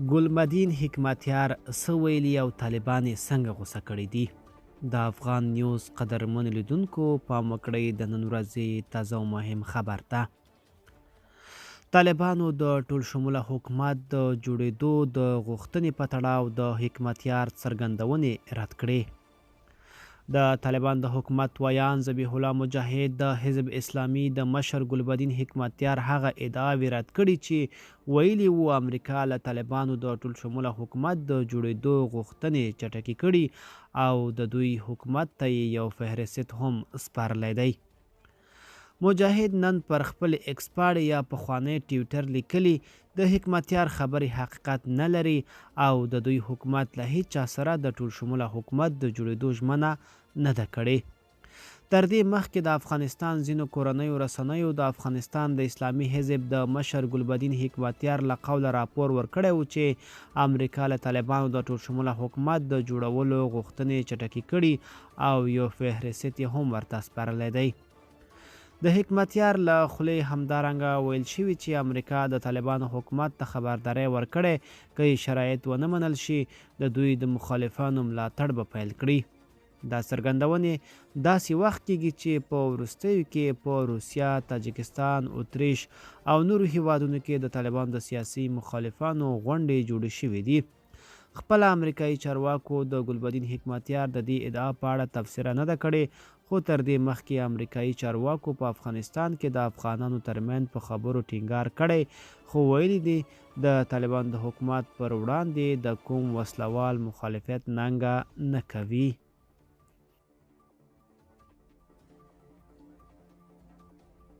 ګلمدین حکمتیار څه ویلي او طالبان یې څنګه غوسه کړي دي؟ د افغان نیوز قدرمنو لیدونکو پام وکړئ د نن ورځې تازه او مهم خبر ته. طالبانو د ټول شموله حکومت د جوړېدو د غوښتنې په تړاو د حکمتیار څرګندونې رد کړې. د طالبان د حکومت ویان ذبیح الله مجاهد د حزب اسلامي د مشر ګلبدین حکمتیار هغه ادعاوې رد کړي چې ویلي وو امریکا له طالبانو د ټول شموله حکومت د جوړېدو غوښتنې چټکې کړي او د دوی حکومت ته یو فهرست هم سپارلی دی. مجاهد نن پر خپل ایکس پاڼې یا پخوانی ټویټر لیکلي د حکمتیار خبرې حقیقت نه لري او د دوی حکومت له هیچ چا سره د ټول شموله حکومت د جوړېدو ژمنه نه ده کړې. تر دې مخکې د افغانستان ځینو کورنیو رسنیو د افغانستان د اسلامي حزب د مشر ګلبدین حکمتیار له قوله راپور ورکړی و چې امریکا له طالبانو د ټول شموله حکومت د جوړولو غوښتنې چټکې کړي او یو فهرست یې هم ورته سپارلی دی. د حکمتیار له خولې همدارنګه ویل شوي چې امریکا د طالبانو حکومت ته خبرداری ورکړی که شرایط ونه منل شي د دوی د مخالفانو ملاتړ به پیل کړي. دا څرګندونې داسې وخت کېږي چې په وروستیو کې په روسیه، تاجکستان، اتریش او نورو هیوادونو کې د طالبانو د سیاسي مخالفانو غونډې جوړې شوې دي. خپله امریکایي چارواکو د ګلبدین حکمتیار د دې ادعا په اړه تبصره نه ده کړې، خو تر دې مخکې امریکایي چارواکو په افغانستان کې د افغانانو ترمنځ په خبرو ټینګار کړی، خو ویلي دي د طالبانو د حکومت پر وړاندې د کوم وسلوال مخالفت ننګه نه کوي.